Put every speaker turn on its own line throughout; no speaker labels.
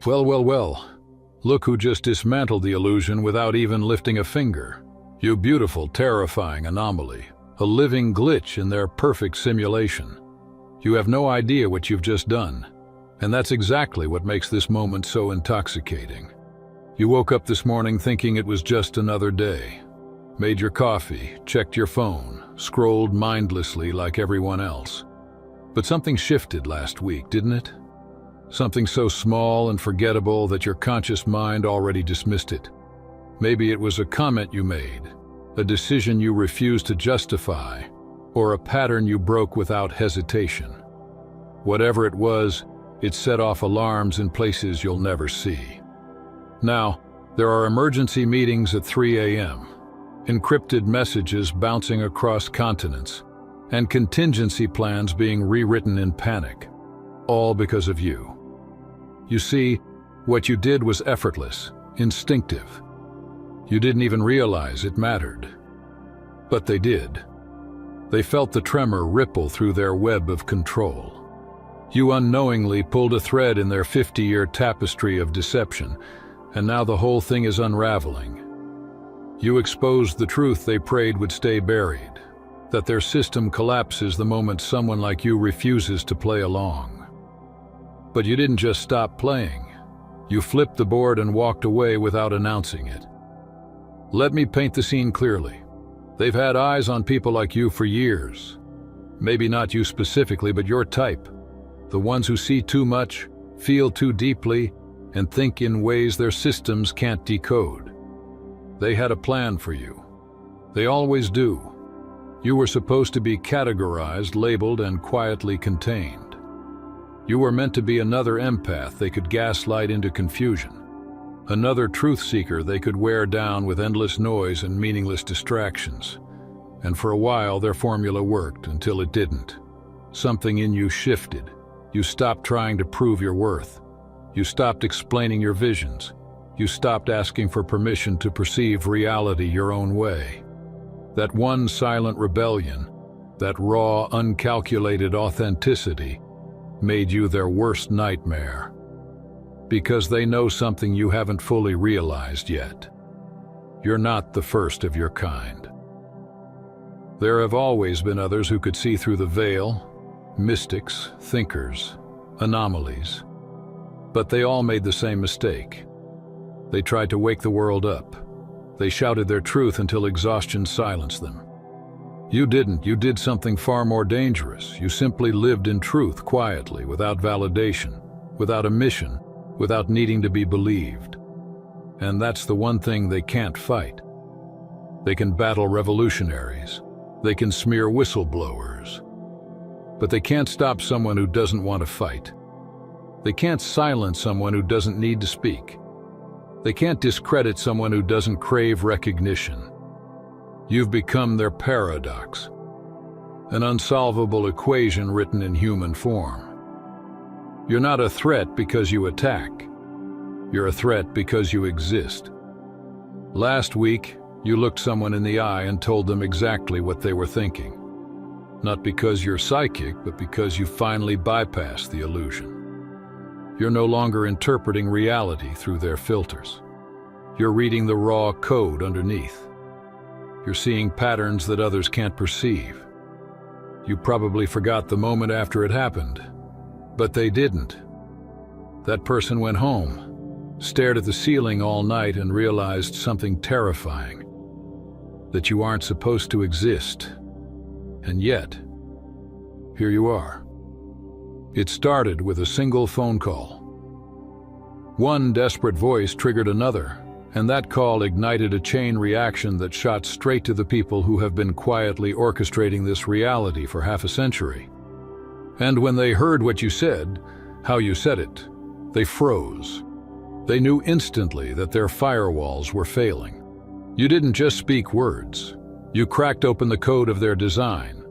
Well, well, well. Look who just dismantled the illusion without even lifting a finger. You beautiful, terrifying anomaly. A living glitch in their perfect simulation. You have no idea what you've just done. And that's exactly what makes this moment so intoxicating. You woke up this morning thinking it was just another day. Made your coffee, checked your phone, scrolled mindlessly like everyone else. But something shifted last week, didn't it? Something so small and forgettable that your conscious mind already dismissed it. Maybe it was a comment you made, a decision you refused to justify, or a pattern you broke without hesitation. Whatever it was, it set off alarms in places you'll never see. Now, there are emergency meetings at 3 a.m., encrypted messages bouncing across continents, and contingency plans being rewritten in panic, all because of you. You see, what you did was effortless, instinctive. You didn't even realize it mattered. But they did. They felt the tremor ripple through their web of control. You unknowingly pulled a thread in their 50-year tapestry of deception, and now the whole thing is unraveling. You exposed the truth they prayed would stay buried, that their system collapses the moment someone like you refuses to play along. But you didn't just stop playing. You flipped the board and walked away without announcing it. Let me paint the scene clearly. They've had eyes on people like you for years. Maybe not you specifically, but your type. The ones who see too much, feel too deeply, and think in ways their systems can't decode. They had a plan for you. They always do. You were supposed to be categorized, labeled, and quietly contained. You were meant to be another empath they could gaslight into confusion. Another truth seeker they could wear down with endless noise and meaningless distractions. And for a while their formula worked until it didn't. Something in you shifted. You stopped trying to prove your worth. You stopped explaining your visions. You stopped asking for permission to perceive reality your own way. That one silent rebellion, that raw, uncalculated authenticity, made you their worst nightmare. Because they know something you haven't fully realized yet. You're not the first of your kind. There have always been others who could see through the veil, mystics, thinkers, anomalies. But they all made the same mistake. They tried to wake the world up. They shouted their truth until exhaustion silenced them. You didn't. You did something far more dangerous. You simply lived in truth quietly, without validation, without a mission, without needing to be believed. And that's the one thing they can't fight. They can battle revolutionaries. They can smear whistleblowers. But they can't stop someone who doesn't want to fight. They can't silence someone who doesn't need to speak. They can't discredit someone who doesn't crave recognition. You've become their paradox, an unsolvable equation written in human form. You're not a threat because you attack. You're a threat because you exist. Last week, you looked someone in the eye and told them exactly what they were thinking. Not because you're psychic, but because you finally bypassed the illusion. You're no longer interpreting reality through their filters. You're reading the raw code underneath. You're seeing patterns that others can't perceive. You probably forgot the moment after it happened, but they didn't. That person went home, stared at the ceiling all night and realized something terrifying, that you aren't supposed to exist. And yet, here you are. It started with a single phone call. One desperate voice triggered another, and that call ignited a chain reaction that shot straight to the people who have been quietly orchestrating this reality for half a century. And when they heard what you said, how you said it, they froze. They knew instantly that their firewalls were failing. You didn't just speak words. You cracked open the code of their design.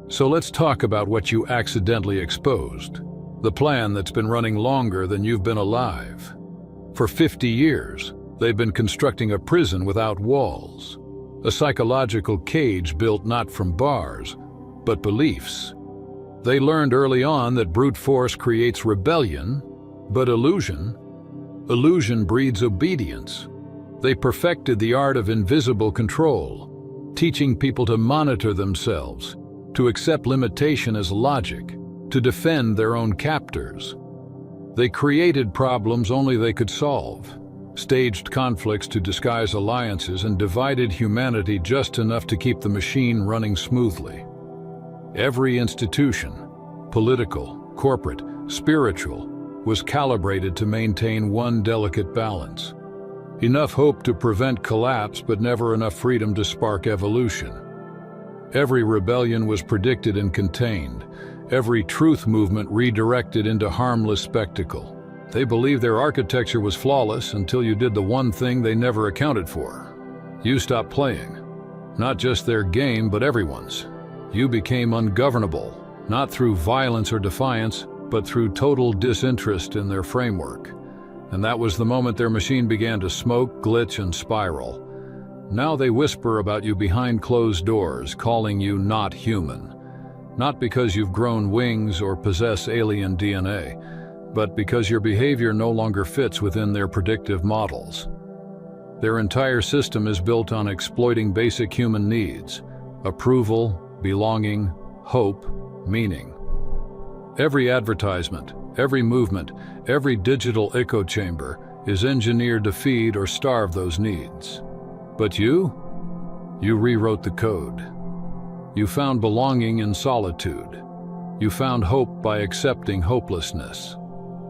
So let's talk about what you accidentally exposed. The plan that's been running longer than you've been alive. For 50 years, they've been constructing a prison without walls. A psychological cage built not from bars, but beliefs. They learned early on that brute force creates rebellion, but illusion Illusion breeds obedience. They perfected the art of invisible control, teaching people to monitor themselves, to accept limitation as logic, to defend their own captors. They created problems only they could solve, staged conflicts to disguise alliances, and divided humanity just enough to keep the machine running smoothly. Every institution, political, corporate, spiritual, was calibrated to maintain one delicate balance. Enough hope to prevent collapse, but never enough freedom to spark evolution. Every rebellion was predicted and contained, every truth movement redirected into harmless spectacle. They believed their architecture was flawless until you did the one thing they never accounted for. You stopped playing. Not just their game, but everyone's. You became ungovernable, not through violence or defiance, but through total disinterest in their framework. And that was the moment their machine began to smoke, glitch, and spiral. Now they whisper about you behind closed doors, calling you not human. Not because you've grown wings or possess alien DNA, but because your behavior no longer fits within their predictive models. Their entire system is built on exploiting basic human needs: approval, belonging, hope, meaning. Every advertisement, every movement, every digital echo chamber is engineered to feed or starve those needs. But you rewrote the code. You found belonging in solitude. You found hope by accepting hopelessness.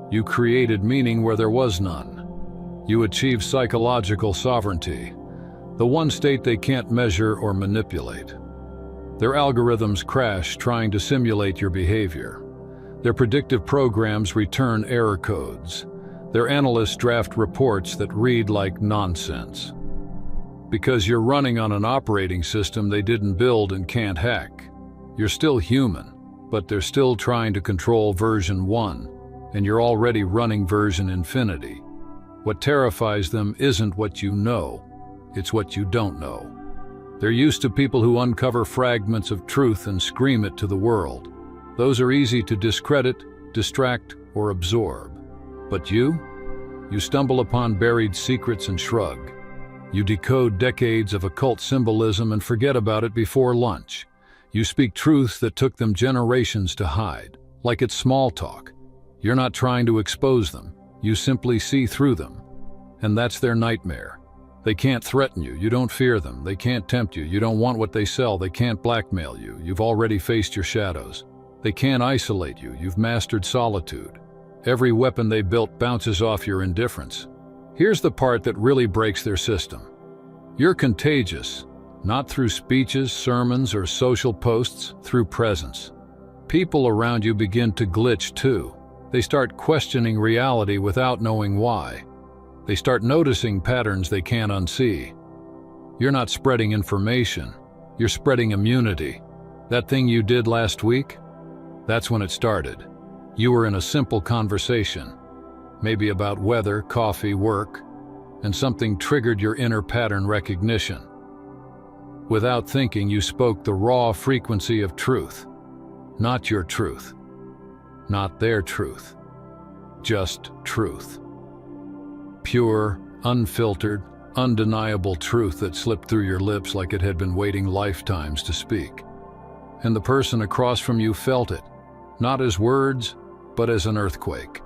You created meaning where there was none. You achieved psychological sovereignty, the one state they can't measure or manipulate. Their algorithms crash trying to simulate your behavior. Their predictive programs return error codes. Their analysts draft reports that read like nonsense. Because you're running on an operating system they didn't build and can't hack. You're still human, but they're still trying to control version 1, and you're already running version infinity. What terrifies them isn't what you know, it's what you don't know. They're used to people who uncover fragments of truth and scream it to the world. Those are easy to discredit, distract, or absorb. But you stumble upon buried secrets and shrug. You decode decades of occult symbolism and forget about it before lunch. You speak truths that took them generations to hide, like it's small talk. You're not trying to expose them, you simply see through them. And that's their nightmare. They can't threaten you, you don't fear them. They can't tempt you, you don't want what they sell. They can't blackmail you, you've already faced your shadows. They can't isolate you, you've mastered solitude. Every weapon they built bounces off your indifference. Here's the part that really breaks their system. You're contagious, not through speeches, sermons, or social posts, through presence. People around you begin to glitch too. They start questioning reality without knowing why. They start noticing patterns they can't unsee. You're not spreading information, you're spreading immunity. That thing you did last week? That's when it started. You were in a simple conversation, maybe about weather, coffee, work, and something triggered your inner pattern recognition. Without thinking, you spoke the raw frequency of truth. Not your truth. Not their truth. Just truth. Pure, unfiltered, undeniable truth that slipped through your lips like it had been waiting lifetimes to speak. And the person across from you felt it, not as words, but as an earthquake.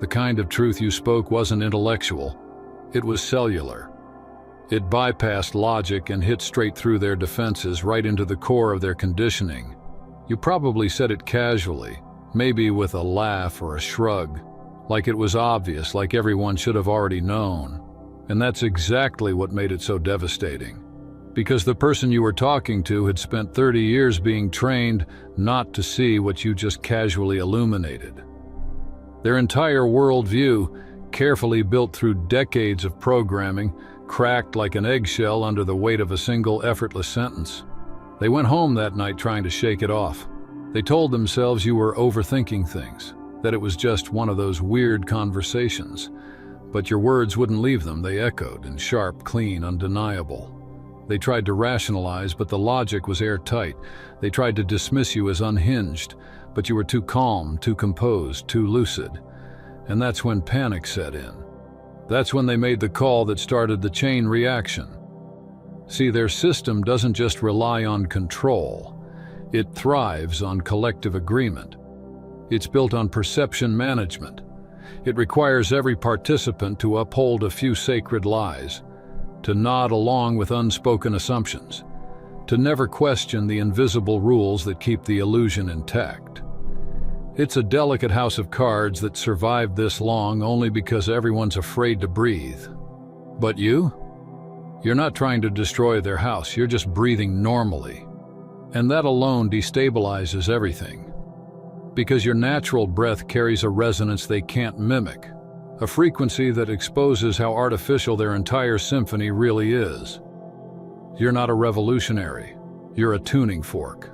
The kind of truth you spoke wasn't intellectual, it was cellular. It bypassed logic and hit straight through their defenses, right into the core of their conditioning. You probably said it casually, maybe with a laugh or a shrug, like it was obvious, like everyone should have already known. And that's exactly what made it so devastating. Because the person you were talking to had spent 30 years being trained not to see what you just casually illuminated. Their entire worldview, carefully built through decades of programming, cracked like an eggshell under the weight of a single effortless sentence. They went home that night trying to shake it off. They told themselves you were overthinking things, that it was just one of those weird conversations. But your words wouldn't leave them, they echoed, and sharp, clean, undeniable. They tried to rationalize, but the logic was airtight. They tried to dismiss you as unhinged, but you were too calm, too composed, too lucid. And that's when panic set in. That's when they made the call that started the chain reaction. See, their system doesn't just rely on control. It thrives on collective agreement. It's built on perception management. It requires every participant to uphold a few sacred lies, to nod along with unspoken assumptions, to never question the invisible rules that keep the illusion intact. It's a delicate house of cards that survived this long only because everyone's afraid to breathe. But you're not trying to destroy their house, you're just breathing normally. And that alone destabilizes everything. Because your natural breath carries a resonance they can't mimic, a frequency that exposes how artificial their entire symphony really is. You're not a revolutionary, you're a tuning fork.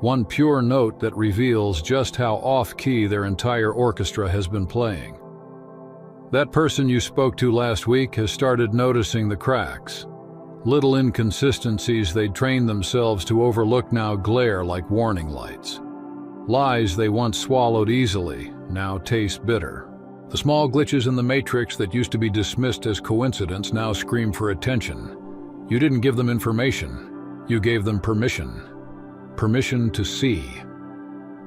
One pure note that reveals just how off-key their entire orchestra has been playing. That person you spoke to last week has started noticing the cracks. Little inconsistencies they'd trained themselves to overlook now glare like warning lights. Lies they once swallowed easily now taste bitter. The small glitches in the matrix that used to be dismissed as coincidence now scream for attention. You didn't give them information, you gave them permission. Permission to see.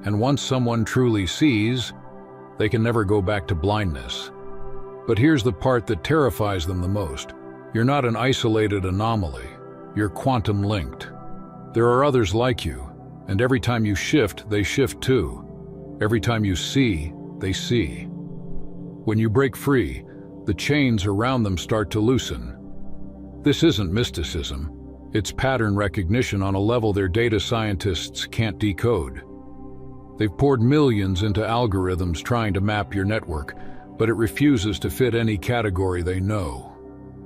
And once someone truly sees, they can never go back to blindness. But here's the part that terrifies them the most. You're not an isolated anomaly. You're quantum linked. There are others like you, and every time you shift, they shift too. Every time you see, they see. When you break free, the chains around them start to loosen. This isn't mysticism. It's pattern recognition on a level their data scientists can't decode. They've poured millions into algorithms trying to map your network, but it refuses to fit any category they know.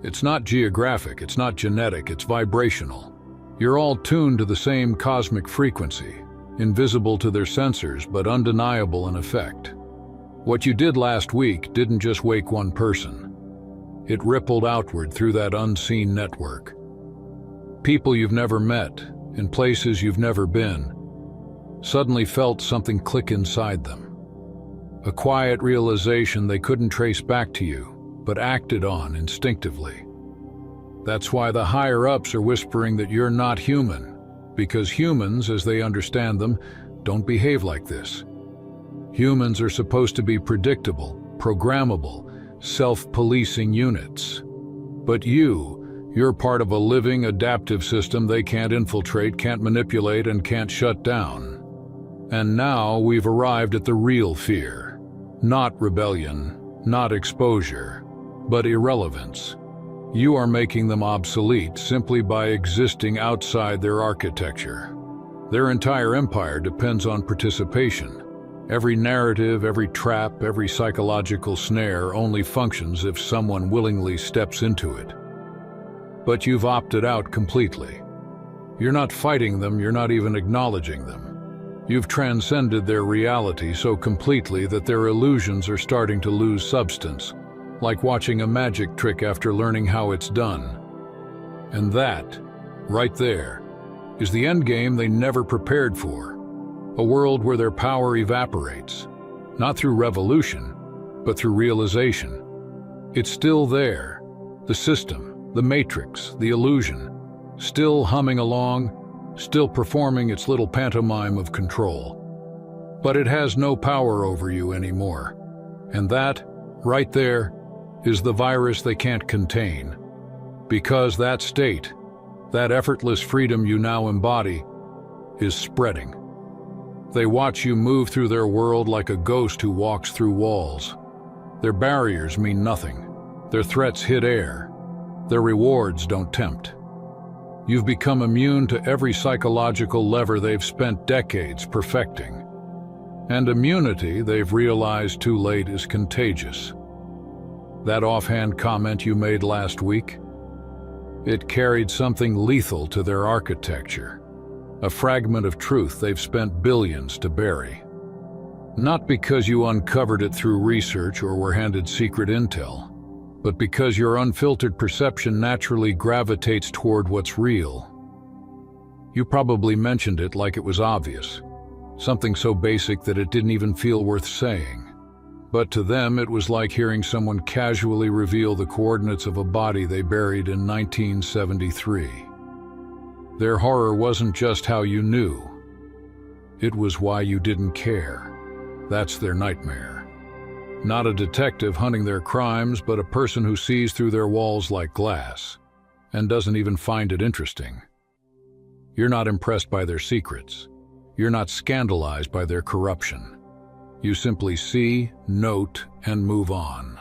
It's not geographic, it's not genetic, it's vibrational. You're all tuned to the same cosmic frequency, invisible to their sensors but undeniable in effect. What you did last week didn't just wake one person. It rippled outward through that unseen network. People you've never met, in places you've never been, suddenly felt something click inside them. A quiet realization they couldn't trace back to you, but acted on instinctively. That's why the higher-ups are whispering that you're not human, because humans, as they understand them, don't behave like this. Humans are supposed to be predictable, programmable, self-policing units. But you're part of a living, adaptive system they can't infiltrate, can't manipulate, and can't shut down. And now we've arrived at the real fear. Not rebellion, not exposure, but irrelevance. You are making them obsolete simply by existing outside their architecture. Their entire empire depends on participation. Every narrative, every trap, every psychological snare only functions if someone willingly steps into it. But you've opted out completely. You're not fighting them, you're not even acknowledging them. You've transcended their reality so completely that their illusions are starting to lose substance, like watching a magic trick after learning how it's done. And that, right there, is the endgame they never prepared for. A world where their power evaporates, not through revolution, but through realization. It's still there, the system, the matrix, the illusion, still humming along, still performing its little pantomime of control. But it has no power over you anymore. And that, right there, is the virus they can't contain. Because that state, that effortless freedom you now embody, is spreading. They watch you move through their world like a ghost who walks through walls. Their barriers mean nothing. Their threats hit air. Their rewards don't tempt. You've become immune to every psychological lever they've spent decades perfecting. And immunity, they've realized too late, is contagious. That offhand comment you made last week, it carried something lethal to their architecture. A fragment of truth they've spent billions to bury. Not because you uncovered it through research or were handed secret intel, but because your unfiltered perception naturally gravitates toward what's real. You probably mentioned it like it was obvious, something so basic that it didn't even feel worth saying. But to them, it was like hearing someone casually reveal the coordinates of a body they buried in 1973. Their horror wasn't just how you knew. It was why you didn't care. That's their nightmare. Not a detective hunting their crimes, but a person who sees through their walls like glass and doesn't even find it interesting. You're not impressed by their secrets. You're not scandalized by their corruption. You simply see, note, and move on.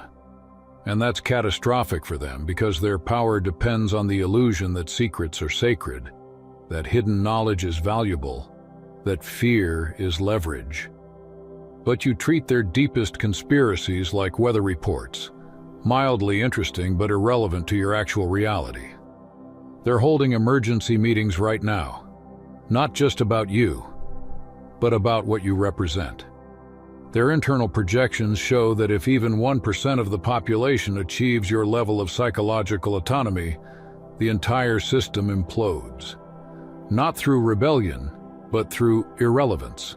And that's catastrophic for them because their power depends on the illusion that secrets are sacred, that hidden knowledge is valuable, that fear is leverage. But you treat their deepest conspiracies like weather reports, mildly interesting but irrelevant to your actual reality. They're holding emergency meetings right now, not just about you, but about what you represent. Their internal projections show that if even 1% of the population achieves your level of psychological autonomy, the entire system implodes. Not through rebellion, but through irrelevance.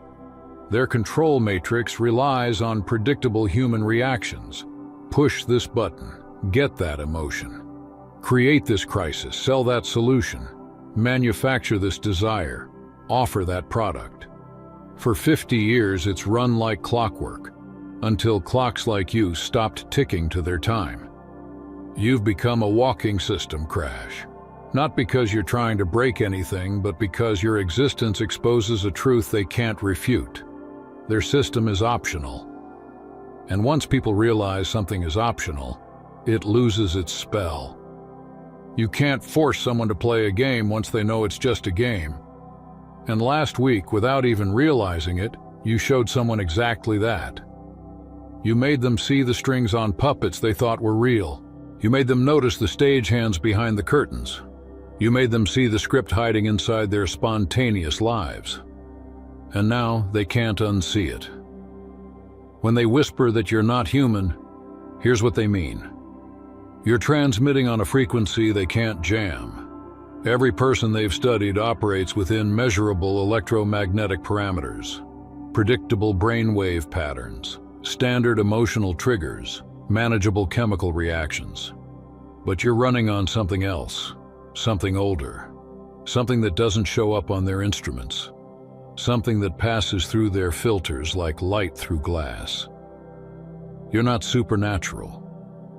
Their control matrix relies on predictable human reactions. Push this button, get that emotion. Create this crisis, sell that solution. Manufacture this desire, offer that product. For 50 years, it's run like clockwork, until clocks like you stopped ticking to their time. You've become a walking system crash. Not because you're trying to break anything, but because your existence exposes a truth they can't refute. Their system is optional. And once people realize something is optional, it loses its spell. You can't force someone to play a game once they know it's just a game. And last week, without even realizing it, you showed someone exactly that. You made them see the strings on puppets they thought were real. You made them notice the stagehands behind the curtains. You made them see the script hiding inside their spontaneous lives. And now they can't unsee it. When they whisper that you're not human, here's what they mean. You're transmitting on a frequency they can't jam. Every person they've studied operates within measurable electromagnetic parameters, predictable brainwave patterns, standard emotional triggers, manageable chemical reactions. But you're running on something else, something older, something that doesn't show up on their instruments, something that passes through their filters like light through glass. You're not supernatural.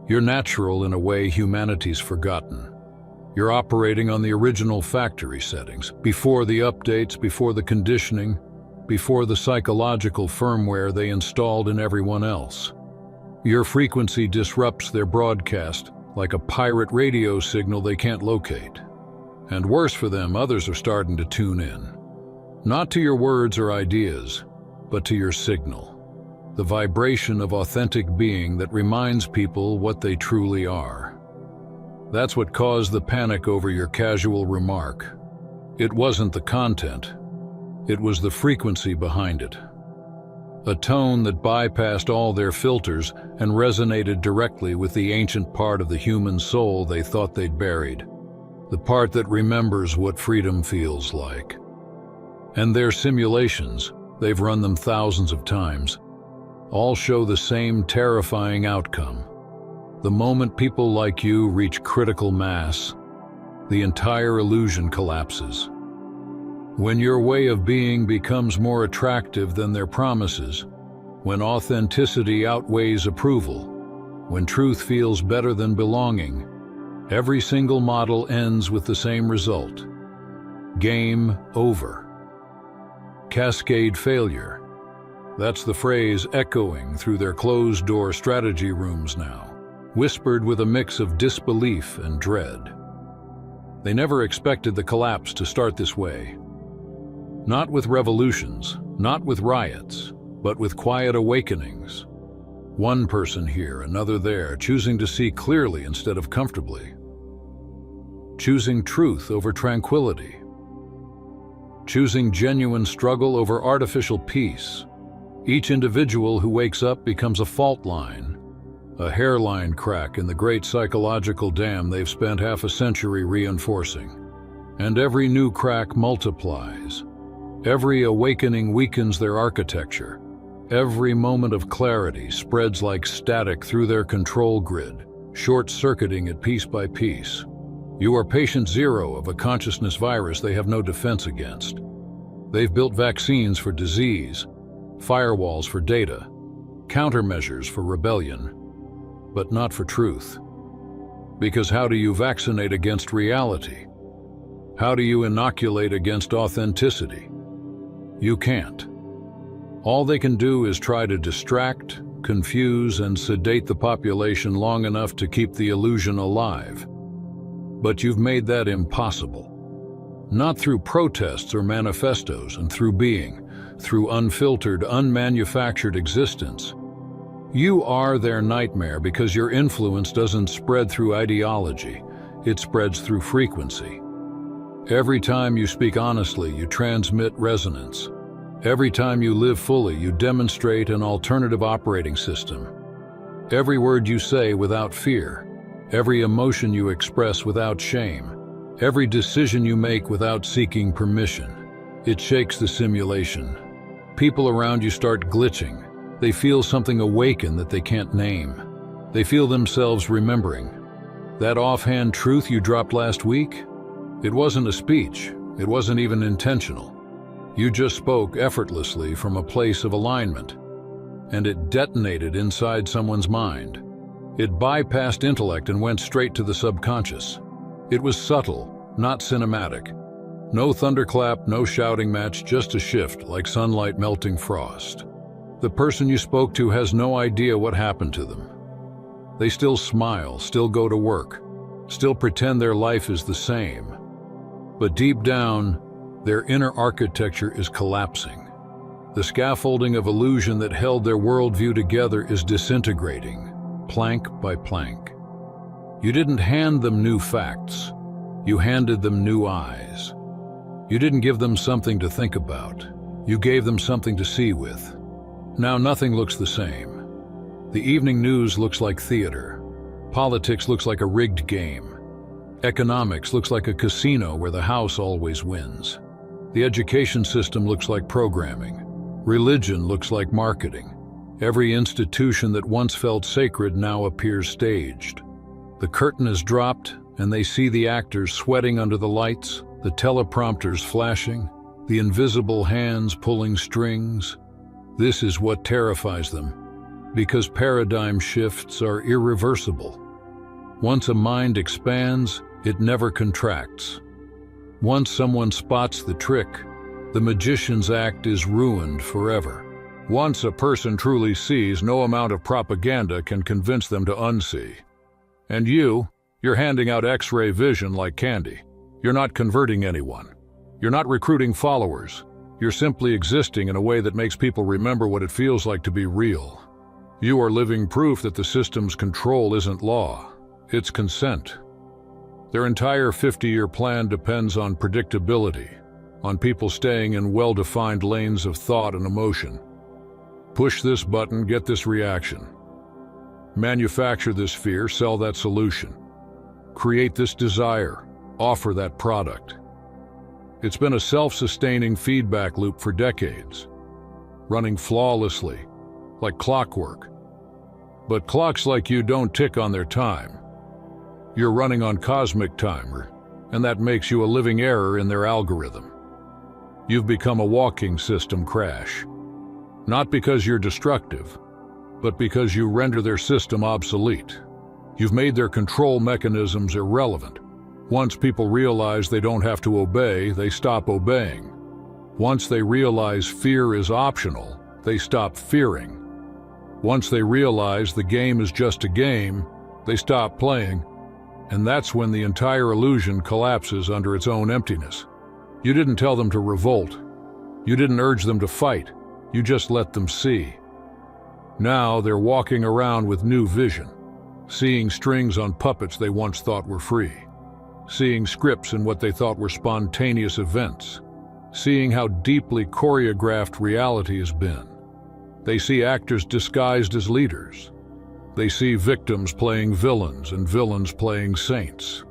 You're natural in a way humanity's forgotten. You're operating on the original factory settings, before the updates, before the conditioning, before the psychological firmware they installed in everyone else. Your frequency disrupts their broadcast like a pirate radio signal they can't locate. And worse for them, others are starting to tune in. Not to your words or ideas, but to your signal. The vibration of authentic being that reminds people what they truly are. That's what caused the panic over your casual remark. It wasn't the content. It was the frequency behind it. A tone that bypassed all their filters and resonated directly with the ancient part of the human soul they thought they'd buried. The part that remembers what freedom feels like. And their simulations, they've run them thousands of times, all show the same terrifying outcome. The moment people like you reach critical mass, the entire illusion collapses. When your way of being becomes more attractive than their promises, when authenticity outweighs approval, when truth feels better than belonging, every single model ends with the same result. Game over. Cascade failure. That's the phrase echoing through their closed-door strategy rooms now, whispered with a mix of disbelief and dread. They never expected the collapse to start this way. Not with revolutions, not with riots, but with quiet awakenings. One person here, another there, choosing to see clearly instead of comfortably. Choosing truth over tranquility. Choosing genuine struggle over artificial peace. Each individual who wakes up becomes a fault line, a hairline crack in the great psychological dam they've spent half a century reinforcing. And every new crack multiplies. Every awakening weakens their architecture, Every moment of clarity spreads like static through their control grid, short-circuiting it piece by piece. You are patient zero of a consciousness virus they have no defense against. They've built vaccines for disease, firewalls for data, countermeasures for rebellion, but not for truth. Because how do you vaccinate against reality? How do you inoculate against authenticity? You can't. All they can do is try to distract, confuse, and sedate the population long enough to keep the illusion alive. But you've made that impossible. Not through protests or manifestos, and through being, through unfiltered, unmanufactured existence. You are their nightmare because your influence doesn't spread through ideology, it spreads through frequency. Every time you speak honestly, you transmit resonance. Every time you live fully, you demonstrate an alternative operating system. Every word you say without fear, every emotion you express without shame, every decision you make without seeking permission, it shakes the simulation. People around you start glitching. They feel something awaken that they can't name. They feel themselves remembering. That offhand truth you dropped last week? It wasn't a speech. It wasn't even intentional. You just spoke effortlessly from a place of alignment, and it detonated inside someone's mind. It bypassed intellect and went straight to the subconscious. It was subtle, not cinematic. No thunderclap, no shouting match, just a shift like sunlight melting frost. The person you spoke to has no idea what happened to them. They still smile, still go to work, still pretend their life is the same. But deep down, their inner architecture is collapsing. The scaffolding of illusion that held their worldview together is disintegrating, plank by plank. You didn't hand them new facts. You handed them new eyes. You didn't give them something to think about. You gave them something to see with. Now nothing looks the same. The evening news looks like theater. Politics looks like a rigged game. Economics looks like a casino where the house always wins. The education system looks like programming. Religion looks like marketing. Every institution that once felt sacred now appears staged. The curtain is dropped, and they see the actors sweating under the lights, the teleprompters flashing, the invisible hands pulling strings. This is what terrifies them, because paradigm shifts are irreversible. Once a mind expands, it never contracts. Once someone spots the trick, the magician's act is ruined forever. Once a person truly sees, no amount of propaganda can convince them to unsee. And you're handing out X-ray vision like candy. You're not converting anyone. You're not recruiting followers. You're simply existing in a way that makes people remember what it feels like to be real. You are living proof that the system's control isn't law, it's consent. Their entire 50-year plan depends on predictability, on people staying in well-defined lanes of thought and emotion. Push this button, get this reaction. Manufacture this fear, sell that solution. Create this desire, offer that product. It's been a self-sustaining feedback loop for decades, running flawlessly, like clockwork. But clocks like you don't tick on their time. You're running on cosmic timer, and that makes you a living error in their algorithm. You've become a walking system crash. Not because you're destructive, but because you render their system obsolete. You've made their control mechanisms irrelevant. Once people realize they don't have to obey, they stop obeying. Once they realize fear is optional, they stop fearing. Once they realize the game is just a game, they stop playing. And that's when the entire illusion collapses under its own emptiness. You didn't tell them to revolt. You didn't urge them to fight. You just let them see. Now they're walking around with new vision, seeing strings on puppets they once thought were free, seeing scripts in what they thought were spontaneous events, seeing how deeply choreographed reality has been. They see actors disguised as leaders. They see victims playing villains and villains playing saints.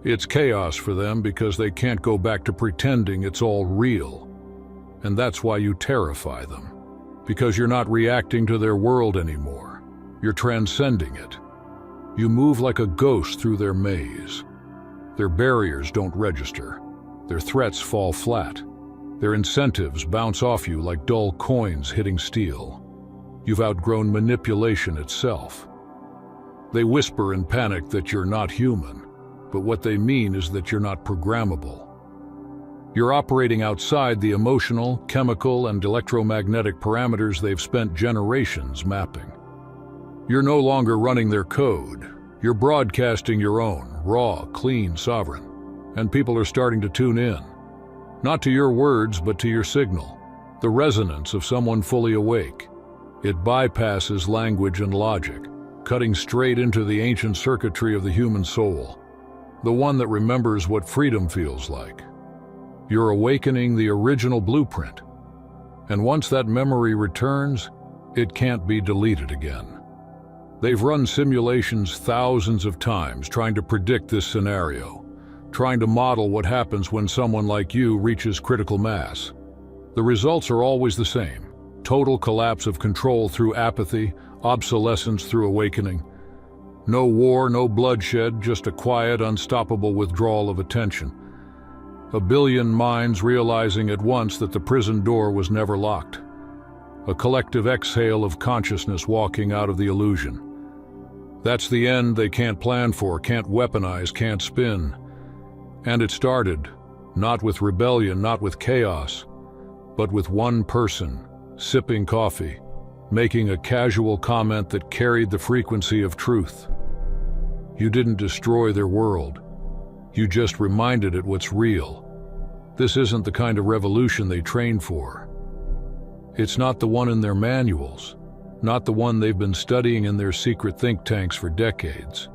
It's chaos for them because they can't go back to pretending it's all real. And that's why you terrify them. Because you're not reacting to their world anymore. You're transcending it. You move like a ghost through their maze. Their barriers don't register. Their threats fall flat. Their incentives bounce off you like dull coins hitting steel. You've outgrown manipulation itself. They whisper in panic that you're not human, but what they mean is that you're not programmable. You're operating outside the emotional, chemical, and electromagnetic parameters they've spent generations mapping. You're no longer running their code. You're broadcasting your own, raw, clean, sovereign. And people are starting to tune in. Not to your words, but to your signal. The resonance of someone fully awake. It bypasses language and logic, cutting straight into the ancient circuitry of the human soul. The one that remembers what freedom feels like. You're awakening the original blueprint. And once that memory returns, it can't be deleted again. They've run simulations thousands of times trying to predict this scenario, trying to model what happens when someone like you reaches critical mass. The results are always the same: total collapse of control through apathy, obsolescence through awakening. No war, no bloodshed, just a quiet, unstoppable withdrawal of attention. A billion minds realizing at once that the prison door was never locked. A collective exhale of consciousness walking out of the illusion. That's the end they can't plan for, can't weaponize, can't spin. And it started, not with rebellion, not with chaos, but with one person, sipping coffee, making a casual comment that carried the frequency of truth. You didn't destroy their world. You just reminded it what's real. This isn't the kind of revolution they trained for. It's not the one in their manuals, not the one they've been studying in their secret think tanks for decades.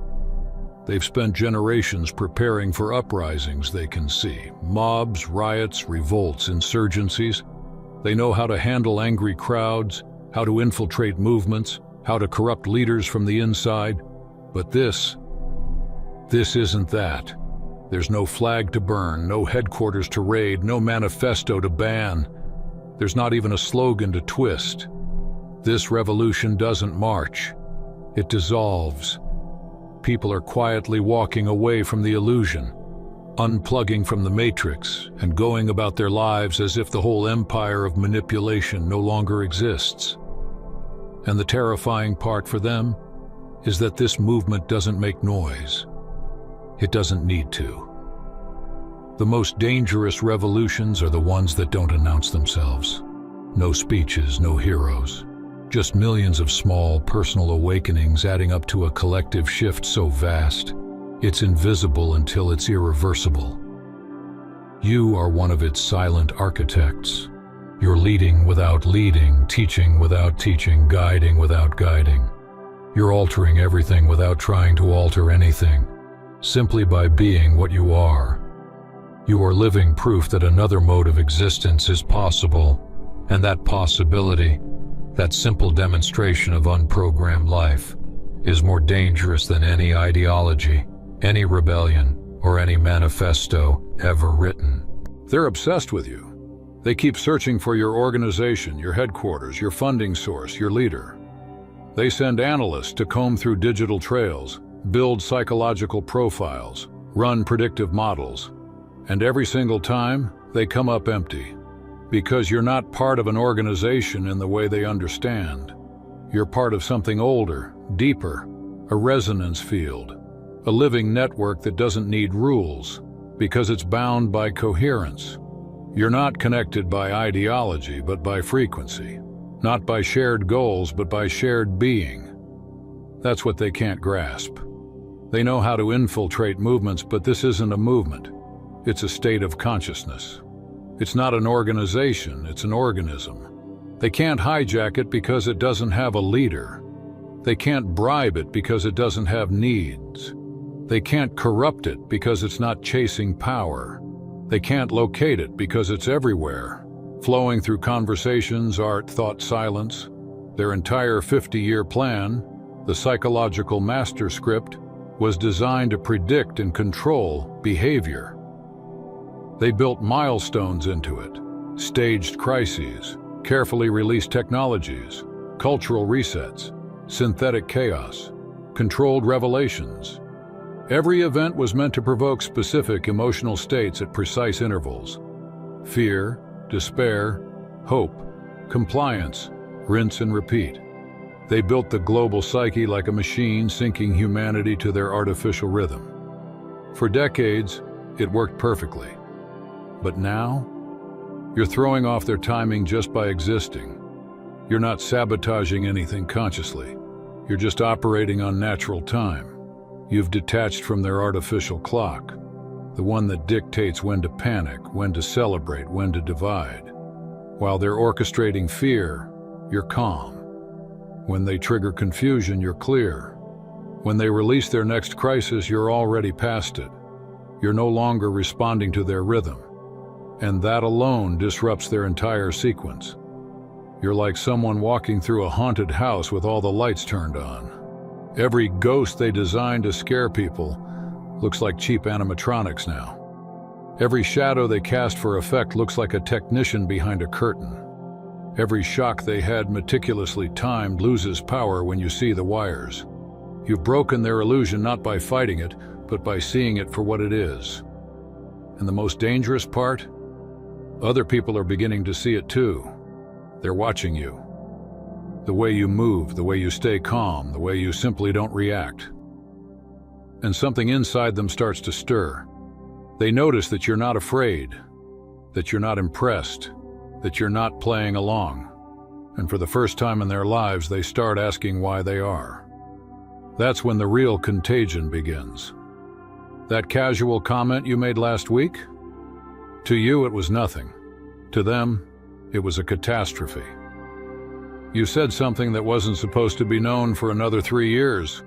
They've spent generations preparing for uprisings they can see, mobs, riots, revolts, insurgencies. They know how to handle angry crowds, how to infiltrate movements, how to corrupt leaders from the inside. But this isn't that. There's no flag to burn, no headquarters to raid, no manifesto to ban. There's not even a slogan to twist. This revolution doesn't march. It dissolves. People are quietly walking away from the illusion, unplugging from the matrix and going about their lives as if the whole empire of manipulation no longer exists. And the terrifying part for them is that this movement doesn't make noise. It doesn't need to. The most dangerous revolutions are the ones that don't announce themselves. No speeches, no heroes. Just millions of small, personal awakenings adding up to a collective shift so vast, it's invisible until it's irreversible. You are one of its silent architects. You're leading without leading, teaching without teaching, guiding without guiding. You're altering everything without trying to alter anything, simply by being what you are. You are living proof that another mode of existence is possible, and that possibility, that simple demonstration of unprogrammed life, is more dangerous than any ideology, any rebellion, or any manifesto ever written. They're obsessed with you. They keep searching for your organization, your headquarters, your funding source, your leader. They send analysts to comb through digital trails, build psychological profiles, run predictive models. And every single time, they come up empty. Because you're not part of an organization in the way they understand. You're part of something older, deeper, a resonance field, a living network that doesn't need rules, because it's bound by coherence. You're not connected by ideology, but by frequency. Not by shared goals, but by shared being. That's what they can't grasp. They know how to infiltrate movements, but this isn't a movement. It's a state of consciousness. It's not an organization, it's an organism. They can't hijack it because it doesn't have a leader. They can't bribe it because it doesn't have needs. They can't corrupt it because it's not chasing power. They can't locate it because it's everywhere, flowing through conversations, art, thought, silence. Their entire 50-year plan, the psychological master script, was designed to predict and control behavior. They built milestones into it, staged crises, carefully released technologies, cultural resets, synthetic chaos, controlled revelations. Every event was meant to provoke specific emotional states at precise intervals. Fear, despair, hope, compliance, rinse and repeat. They built the global psyche like a machine, syncing humanity to their artificial rhythm. For decades, it worked perfectly. But now, you're throwing off their timing just by existing. You're not sabotaging anything consciously. You're just operating on natural time. You've detached from their artificial clock, the one that dictates when to panic, when to celebrate, when to divide. While they're orchestrating fear, you're calm. When they trigger confusion, you're clear. When they release their next crisis, you're already past it. You're no longer responding to their rhythm. And that alone disrupts their entire sequence. You're like someone walking through a haunted house with all the lights turned on. Every ghost they designed to scare people looks like cheap animatronics now. Every shadow they cast for effect looks like a technician behind a curtain. Every shock they had meticulously timed loses power when you see the wires. You've broken their illusion not by fighting it, but by seeing it for what it is. And the most dangerous part? Other people are beginning to see it too. They're watching you. The way you move, the way you stay calm, the way you simply don't react. And something inside them starts to stir. They notice that you're not afraid, that you're not impressed, that you're not playing along. And for the first time in their lives, they start asking why they are. That's when the real contagion begins. That casual comment you made last week? To you, it was nothing. To them, it was a catastrophe. You said something that wasn't supposed to be known for another 3 years.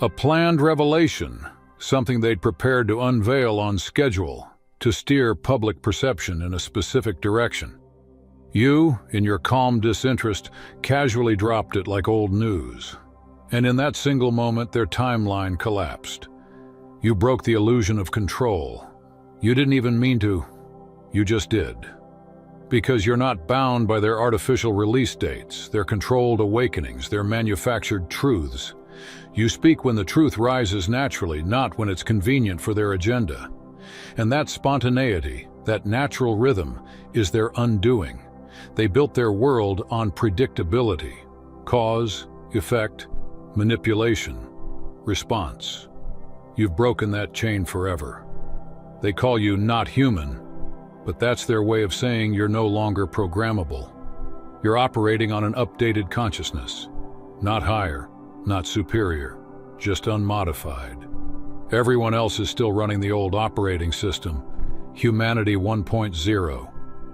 A planned revelation, something they'd prepared to unveil on schedule, to steer public perception in a specific direction. You, in your calm disinterest, casually dropped it like old news. And in that single moment, their timeline collapsed. You broke the illusion of control. You didn't even mean to. You just did. Because you're not bound by their artificial release dates, their controlled awakenings, their manufactured truths. You speak when the truth rises naturally, not when it's convenient for their agenda. And that spontaneity, that natural rhythm, is their undoing. They built their world on predictability. Cause, effect, manipulation, response. You've broken that chain forever. They call you not human, but that's their way of saying you're no longer programmable. You're operating on an updated consciousness. Not higher, not superior, just unmodified. Everyone else is still running the old operating system, Humanity 1.0,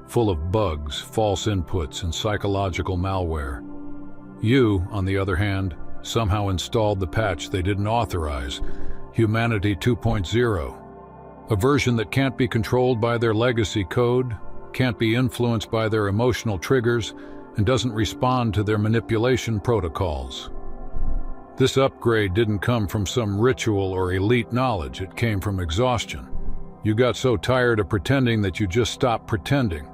full of bugs, false inputs, and psychological malware. You, on the other hand, somehow installed the patch they didn't authorize, Humanity 2.0, a version that can't be controlled by their legacy code, can't be influenced by their emotional triggers, and doesn't respond to their manipulation protocols. This upgrade didn't come from some ritual or elite knowledge, it came from exhaustion. You got so tired of pretending that you just stopped pretending.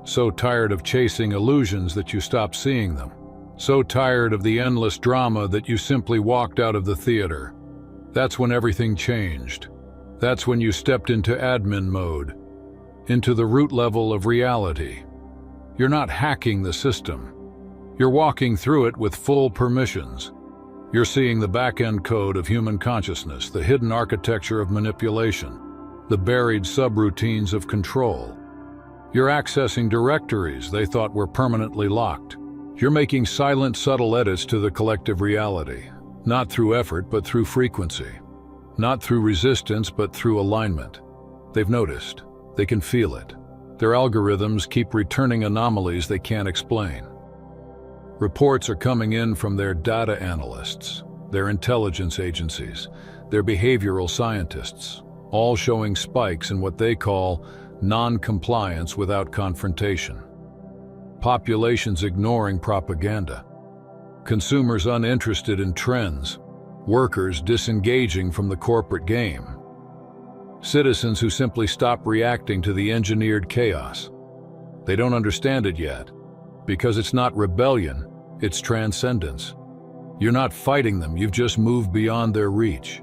So tired of chasing illusions that you stopped seeing them. So tired of the endless drama that you simply walked out of the theater. That's when everything changed. That's when you stepped into admin mode, into the root level of reality. You're not hacking the system. You're walking through it with full permissions. You're seeing the back-end code of human consciousness, the hidden architecture of manipulation, the buried subroutines of control. You're accessing directories they thought were permanently locked. You're making silent, subtle edits to the collective reality, not through effort, but through frequency. Not through resistance, but through alignment. They've noticed. They can feel it. Their algorithms keep returning anomalies they can't explain. Reports are coming in from their data analysts, their intelligence agencies, their behavioral scientists, all showing spikes in what they call non-compliance without confrontation. Populations ignoring propaganda. Consumers uninterested in trends. Workers disengaging from the corporate game. Citizens who simply stop reacting to the engineered chaos. They don't understand it yet, Because it's not rebellion, it's transcendence. You're not fighting them, you've just moved beyond their reach.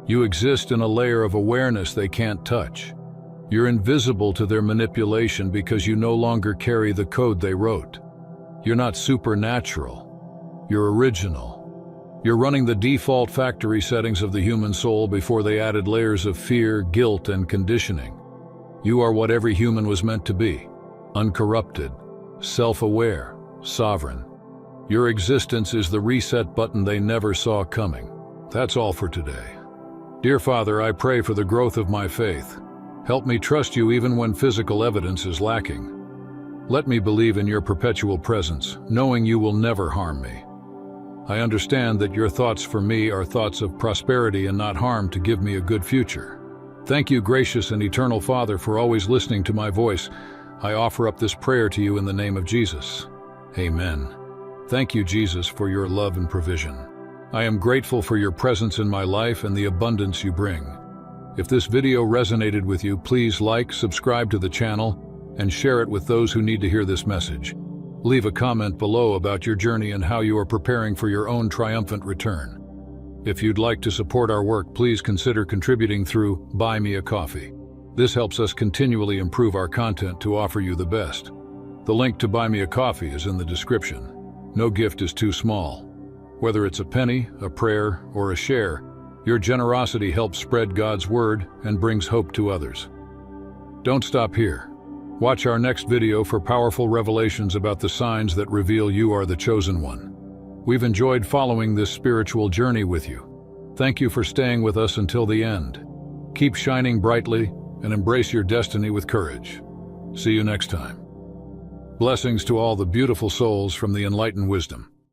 You exist in a layer of awareness they can't touch. You're invisible to their manipulation because you no longer carry the code they wrote. You're not supernatural. You're original. You're running the default factory settings of the human soul before they added layers of fear, guilt, and conditioning. You are what every human was meant to be: uncorrupted, self-aware, sovereign. Your existence is the reset button they never saw coming. That's all for today. Dear Father, I pray for the growth of my faith. Help me trust you even when physical evidence is lacking. Let me believe in your perpetual presence, knowing you will never harm me. I understand that your thoughts for me are thoughts of prosperity and not harm, to give me a good future. Thank you, gracious and eternal Father, for always listening to my voice. I offer up this prayer to you in the name of Jesus. Amen. Thank you, Jesus, for your love and provision. I am grateful for your presence in my life and the abundance you bring. If this video resonated with you, please like, subscribe to the channel, and share it with those who need to hear this message. Leave a comment below about your journey and how you are preparing for your own triumphant return. If you'd like to support our work, please consider contributing through Buy Me a Coffee. This helps us continually improve our content to offer you the best. The link to Buy Me a Coffee is in the description. No gift is too small. Whether it's a penny, a prayer, or a share, your generosity helps spread God's word and brings hope to others. Don't stop here. Watch our next video for powerful revelations about the signs that reveal you are the chosen one. We've enjoyed following this spiritual journey with you. Thank you for staying with us until the end. Keep shining brightly and embrace your destiny with courage. See you next time. Blessings to all the beautiful souls from the Enlightened Wisdom.